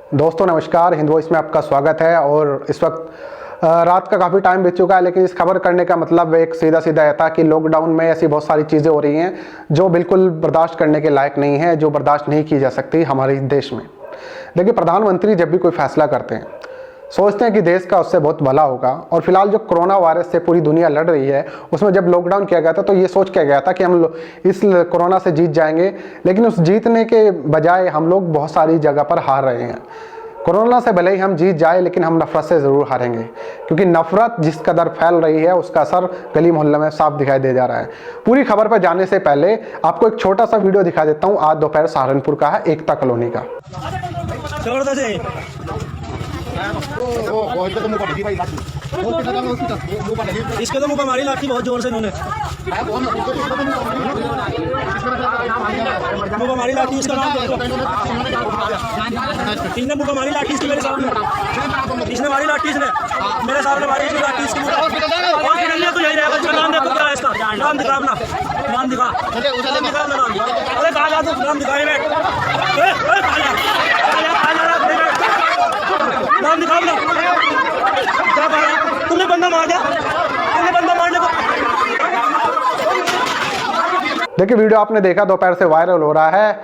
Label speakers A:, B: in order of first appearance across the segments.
A: दोस्तों नमस्कार, हिंद वॉइस में आपका स्वागत है। और इस वक्त रात का काफ़ी टाइम बीत चुका है, लेकिन इस खबर करने का मतलब एक सीधा सीधा था कि लॉकडाउन में ऐसी बहुत सारी चीज़ें हो रही हैं जो बिल्कुल बर्दाश्त करने के लायक नहीं है, जो बर्दाश्त नहीं की जा सकती हमारे देश में। देखिए, प्रधानमंत्री जब भी कोई फैसला करते हैं सोचते हैं कि देश का उससे बहुत भला होगा। और फिलहाल जो कोरोना वायरस से पूरी दुनिया लड़ रही है, उसमें जब लॉकडाउन किया गया था तो ये सोच किया गया था कि हम इस कोरोना से जीत जाएंगे, लेकिन उस जीतने के बजाय हम लोग बहुत सारी जगह पर हार रहे हैं। कोरोना से भले ही हम जीत जाए, लेकिन हम नफरत से ज़रूर हारेंगे, क्योंकि नफरत जिस कदर फैल रही है उसका असर गली मोहल्ले में साफ दिखाई दे जा रहा है। पूरी खबर पर जाने से पहले आपको एक छोटा सा वीडियो दिखा देता हूँ। आज दोपहर सहारनपुर का है, एकता कॉलोनी का।
B: इसके तो मुंह पर मारी लाठी बहुत जोर से इन्होंने, मुंह पर मारी लाठी। इसका नाम इसने मुंह पर मारी लाठी, इसकी मेरे सामने इसने मारी लाठी, इसने मेरे सामने मारी लाठी। इसकी तो यही रहेगा। इसका नाम देखो, क्या है इसका नाम? दिखा अपना नाम, दिखा नाम। अरे कहा जा तू, नाम दिखाए नाम दिखा अपना। तुमने बंदा मार दिया, तुमने बंदा मारने को।
A: देखिए, वीडियो आपने देखा, दोपहर से वायरल हो रहा है।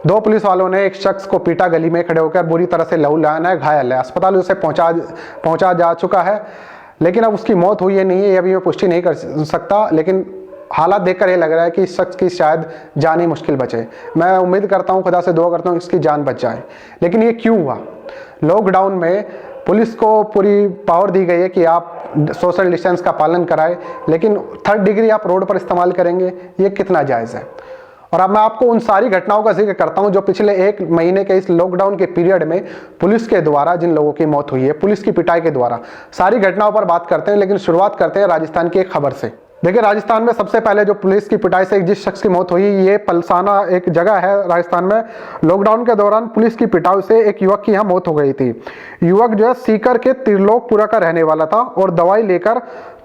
A: दो पुलिस वालों ने एक शख्स को पीटा, गली में खड़े होकर बुरी तरह से लहूलुहान है, घायल है। अस्पताल उसे पहुंचा जा चुका है, लेकिन अब उसकी मौत हुई है नहीं है, अभी मैं पुष्टि नहीं कर सकता। लेकिन हालात देखकर ये लग रहा है कि इस शख्स की शायद जान ही मुश्किल बचे। मैं उम्मीद करता हूँ, खुदा से दुआ करता हूँ इसकी जान बच जाए। लेकिन ये क्यों हुआ? लॉकडाउन में पुलिस को पूरी पावर दी गई है कि आप सोशल डिस्टेंस का पालन कराएं, लेकिन थर्ड डिग्री आप रोड पर इस्तेमाल करेंगे, ये कितना जायज़ है? और अब मैं आपको उन सारी घटनाओं का जिक्र करता हूं जो पिछले एक महीने के इस लॉकडाउन के पीरियड में पुलिस के द्वारा जिन लोगों की मौत हुई है, पुलिस की पिटाई के द्वारा, सारी घटनाओं पर बात करते हैं। लेकिन शुरुआत करते हैं राजस्थान की एक खबर से। देखिए, राजस्थान में सबसे पहले जो पुलिस की पिटाई से जिस शख्स की मौत हुई, ये पलसाना एक जगह है राजस्थान में। लॉकडाउन के दौरान पुलिस की पिटाई से एक युवक की यहाँ मौत हो गई थी। युवक जो है सीकर के त्रिलोकपुरा का रहने वाला था और दवाई लेकर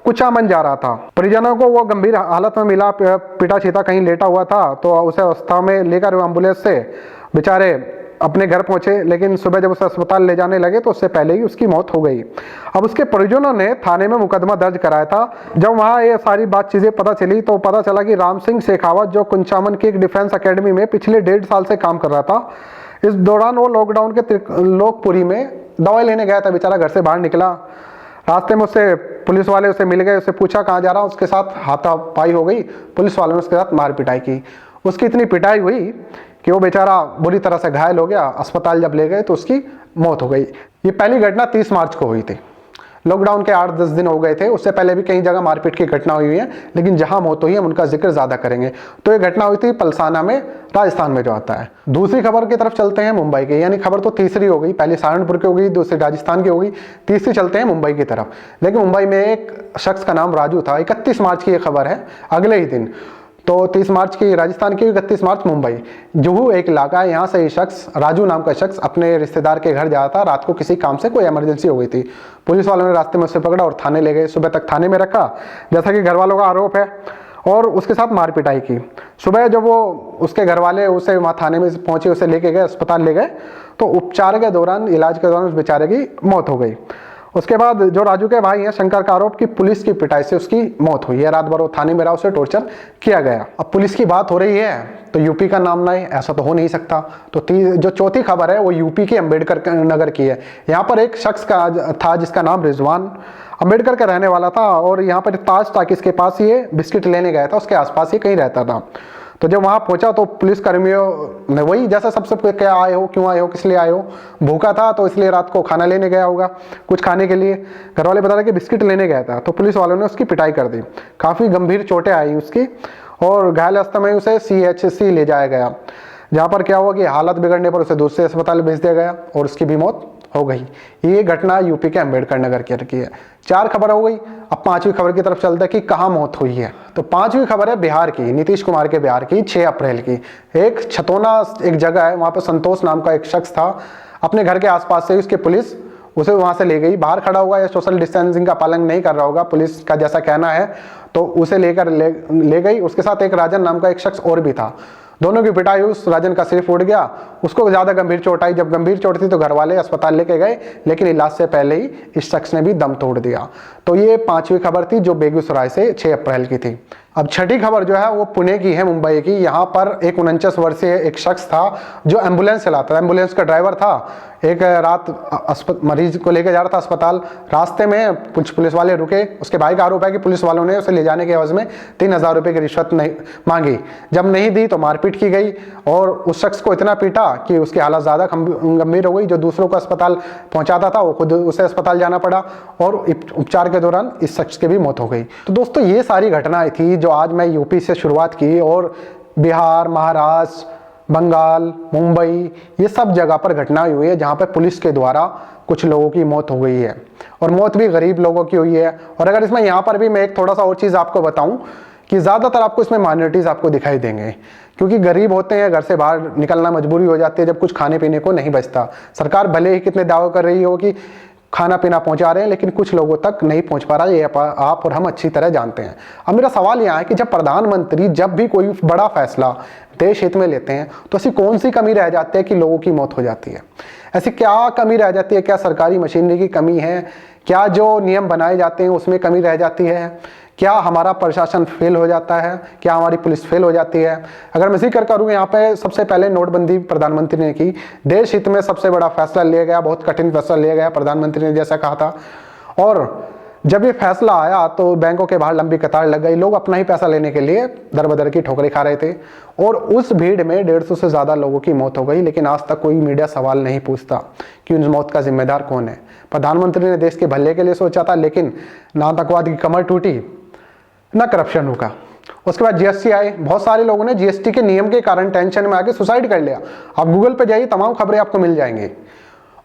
A: कुचामन जा रहा था। परिजनों को वो गंभीर हालत में मिला, पिटा छीटा कहीं लेटा हुआ था, तो उसे अवस्था में लेकर एम्बुलेंस से बेचारे अपने घर पहुंचे। लेकिन सुबह जब उसे अस्पताल ले जाने लगे तो उससे पहले ही उसकी मौत हो गई। अब उसके परिजनों ने थाने में मुकदमा दर्ज कराया था। जब वहाँ ये सारी बात चीज़ें पता चली तो पता चला कि राम सिंह शेखावत, जो कुचामन की एक डिफेंस अकेडमी में पिछले 1.5 साल से काम कर रहा था, इस दौरान वो लॉकडाउन के लोकपुरी में दवाई लेने गया था। बेचारा घर से बाहर निकला, रास्ते में उससे पुलिस वाले उसे मिल गए, उससे पूछा कहाँ जा रहा हूँ, उसके साथ हाथापाई हो गई। पुलिस वालों ने उसके साथ मार पिटाई की। उसकी इतनी पिटाई हुई कि वो बेचारा बुरी तरह से घायल हो गया। अस्पताल जब ले गए तो उसकी मौत हो गई। ये पहली घटना 30 मार्च को हुई थी। लॉकडाउन के 8-10 दिन हो गए थे, उससे पहले भी कई जगह मारपीट की घटना हुई है, लेकिन जहां मौत हुई है उनका जिक्र ज्यादा करेंगे। तो ये घटना हुई थी पलसाना में, राजस्थान में जो आता है। दूसरी खबर की तरफ चलते हैं, मुंबई की। यानी खबर तो तीसरी हो गई, पहली सहारनपुर की हो गई, दूसरी राजस्थान की हो गई, तीसरी चलते हैं मुंबई की तरफ। लेकिन मुंबई में एक शख्स का नाम राजू था। 31 मार्च की ये खबर है, अगले ही दिन। तो 30 मार्च की राजस्थान की, 31 मार्च मुंबई। जुहू एक इलाका है, यहाँ से ये शख्स, राजू नाम का शख्स, अपने रिश्तेदार के घर जा रहा था। रात को किसी काम से कोई इमरजेंसी हो गई थी। पुलिस वालों ने रास्ते में उसे पकड़ा और थाने ले गए। सुबह तक थाने में रखा, जैसा कि घर वालों का आरोप है, और उसके साथ मार पिटाई की। सुबह जब वो उसके घर वाले उसे वहाँ थाने में पहुंचे, उसे लेके गए, अस्पताल ले गए, तो उपचार के दौरान, इलाज के दौरान उस बेचारे की मौत हो गई। उसके बाद जो राजू के भाई हैं शंकर का आरोप कि पुलिस की पिटाई से उसकी मौत हुई है। रात भर वो थाने में रहा, उसे टॉर्चर किया गया। अब पुलिस की बात हो रही है तो यूपी का नाम ना है, ऐसा तो हो नहीं सकता। तो जो चौथी खबर है वो यूपी के अंबेडकर नगर की है। यहाँ पर एक शख्स का था जिसका नाम रिजवान, अंबेडकर का रहने वाला था, और यहाँ पर ताज टाकिस के पास ये बिस्किट लेने गया था, उसके आसपास ये कहीं रहता था। तो जब वहाँ पहुंचा तो पुलिस कर्मियों ने वही जैसा सबसे, क्या आए हो, क्यों आए हो, किस लिए आए हो? भूखा था तो इसलिए रात को खाना लेने गया होगा, कुछ खाने के लिए। घर वाले बता रहे कि बिस्किट लेने गया था। तो पुलिस वालों ने उसकी पिटाई कर दी, काफ़ी गंभीर चोटें आई उसकी, और घायल अवस्था में उसे CHC ले जाया गया, जहाँ पर क्या हुआ कि हालत बिगड़ने पर उसे दूसरे अस्पताल भेज दिया गया और उसकी भी मौत हो गई। ये घटना यूपी के अंबेडकर नगर की है। 4 खबर हो गई। अब 5वीं खबर की तरफ चलते हैं कि कहाँ मौत हुई है। तो 5वीं खबर है बिहार की, नीतीश कुमार के बिहार की, 6 अप्रैल की। एक छतौना एक जगह है, वहाँ पर संतोष नाम का एक शख्स था। अपने घर के आसपास से उसके पुलिस उसे वहाँ से ले गई। बाहर खड़ा हुआ या सोशल डिस्टेंसिंग का पालन नहीं कर रहा होगा, पुलिस का जैसा कहना है, तो उसे लेकर ले गई। उसके साथ एक राजन नाम का एक शख्स और भी था। दोनों की पिटाई, उस राजन का सिर फूट गया, उसको ज़्यादा गंभीर चोट आई। जब गंभीर चोट थी तो घर वाले अस्पताल लेके गए, लेकिन इलाज से पहले ही इस शख्स ने भी दम तोड़ दिया। तो ये 5वीं खबर थी जो बेगूसराय से 6 अप्रैल की थी। अब छठी खबर जो है वो पुणे की है, मुंबई की। यहाँ पर एक 49 वर्षीय एक शख्स था जो एम्बुलेंस चलाता था, एम्बुलेंस का ड्राइवर था। एक रात मरीज को लेकर जा रहा था अस्पताल, रास्ते में कुछ पुलिस वाले रुके। उसके भाई का आरोप है कि पुलिस वालों ने उसे ले जाने के एवज में 3000 रुपये की रिश्वत नहीं मांगी। जब नहीं दी तो मारपीट की गई और उस शख्स को इतना पीटा कि उसकी हालत ज़्यादा गंभीर हो गई। जो दूसरों को अस्पताल पहुंचाता था वो खुद उसे अस्पताल जाना पड़ा और उपचार के दौरान इस शख्स की भी मौत हो गई। तो दोस्तों ये सारी घटनाएं थी जो आज मैं यूपी से शुरुआत की, और बिहार, महाराष्ट्र, बंगाल, मुंबई, ये सब जगह पर घटनाएं हुई है जहां पर पुलिस के द्वारा कुछ लोगों की मौत हो गई है, और मौत भी गरीब लोगों की हुई है। और अगर इसमें यहाँ पर भी मैं एक थोड़ा सा और चीज़ आपको बताऊं कि ज़्यादातर आपको इसमें माइनॉरिटीज़ आपको दिखाई देंगे, क्योंकि गरीब होते हैं, घर से बाहर निकलना मजबूरी हो जाती है जब कुछ खाने पीने को नहीं बचता। सरकार भले ही कितने दावे कर रही हो कि खाना पीना पहुंचा रहे हैं, लेकिन कुछ लोगों तक नहीं पहुंच पा रहा है, ये आप और हम अच्छी तरह जानते हैं। अब मेरा सवाल यहाँ है कि जब प्रधानमंत्री जब भी कोई बड़ा फैसला देश हित में लेते हैं तो ऐसी कौन सी कमी रह जाती है कि लोगों की मौत हो जाती है? ऐसी क्या कमी रह जाती है? क्या सरकारी मशीनरी की कमी है? क्या जो नियम बनाए जाते हैं उसमें कमी रह जाती है? क्या हमारा प्रशासन फेल हो जाता है? क्या हमारी पुलिस फेल हो जाती है? अगर मैं जिक्र करूं यहाँ पे, सबसे पहले नोटबंदी प्रधानमंत्री ने की, देश हित में सबसे बड़ा फैसला लिया गया, बहुत कठिन फैसला लिया गया, प्रधानमंत्री ने जैसा कहा था। और जब ये फैसला आया तो बैंकों के बाहर लंबी कतार लग गई, लोग अपना ही पैसा लेने के लिए दर बदर की ठोकरें खा रहे थे, और उस भीड़ में 150 से ज़्यादा लोगों की मौत हो गई। लेकिन आज तक कोई मीडिया सवाल नहीं पूछता कि उन मौत का जिम्मेदार कौन है। प्रधानमंत्री ने देश के भले के लिए सोचा था, लेकिन ना आतंकवाद की कमर टूटी ना करप्शन रुका। उसके बाद जीएसटी आए, बहुत सारे लोगों ने जीएसटी के नियम के कारण टेंशन में आके सुसाइड कर लिया। आप गूगल पे जाइए, तमाम खबरें आपको मिल जाएंगी।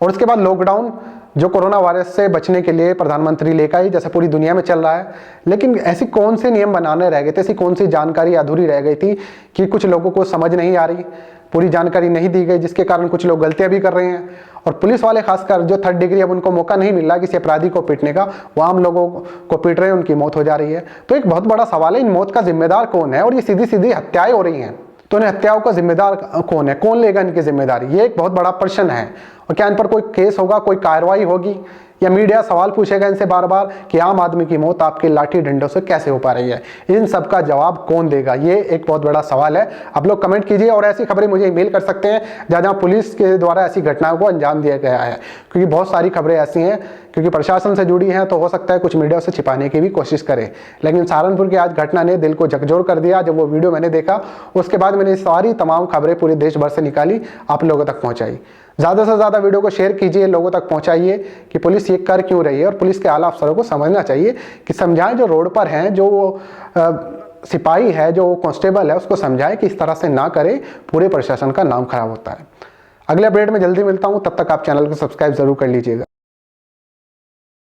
A: और उसके बाद लॉकडाउन, जो कोरोना वायरस से बचने के लिए प्रधानमंत्री लेकर आई, जैसे पूरी दुनिया में चल रहा है। लेकिन ऐसी कौन से नियम बनाने रह गए थे, ऐसी कौन सी जानकारी अधूरी रह गई थी कि कुछ लोगों को समझ नहीं आ रही, पूरी जानकारी नहीं दी गई, जिसके कारण कुछ लोग गलतियां भी कर रहे हैं। और पुलिस वाले खासकर जो 3rd डिग्री, अब उनको मौका नहीं मिल रहा किसी अपराधी को पीटने का, वो आम लोगों को पीट रहे हैं, उनकी मौत हो जा रही है। तो एक बहुत बड़ा सवाल है, इन मौत का जिम्मेदार कौन है? और ये सीधी सीधी हत्याएं हो रही हैं, तो इन हत्याओं का जिम्मेदार कौन है? कौन लेगा इनकी जिम्मेदारी? ये एक बहुत बड़ा प्रश्न है। और क्या इन पर कोई केस होगा, कोई कार्रवाई होगी, या मीडिया सवाल पूछेगा इनसे बार बार कि आम आदमी की मौत आपके लाठी डंडों से कैसे हो पा रही है? इन सब का जवाब कौन देगा? ये एक बहुत बड़ा सवाल है। आप लोग कमेंट कीजिए, और ऐसी खबरें मुझे ईमेल कर सकते हैं जहाँ जहाँ पुलिस के द्वारा ऐसी घटनाओं को अंजाम दिया गया है, क्योंकि बहुत सारी खबरें ऐसी हैं क्योंकि प्रशासन से जुड़ी हैं, तो हो सकता है कुछ मीडिया उसे छिपाने की भी कोशिश करे। लेकिन सहारनपुर की आज घटना ने दिल को झकझोर कर दिया। जब वो वीडियो मैंने देखा, उसके बाद मैंने सारी तमाम खबरें पूरे देश भर से निकाली, आप लोगों तक पहुंचाई। ज़्यादा से ज़्यादा वीडियो को शेयर कीजिए, लोगों तक पहुंचाइए कि पुलिस ये कर क्यों रही है, और पुलिस के आला अफसरों को समझना चाहिए कि समझाएं, जो रोड पर हैं, जो सिपाही है, जो कांस्टेबल है, उसको समझाएं कि इस तरह से ना करें, पूरे प्रशासन का नाम खराब होता है। अगले अपडेट में जल्दी मिलता हूं, तब तक आप चैनल को सब्सक्राइब जरूर कर लीजिएगा।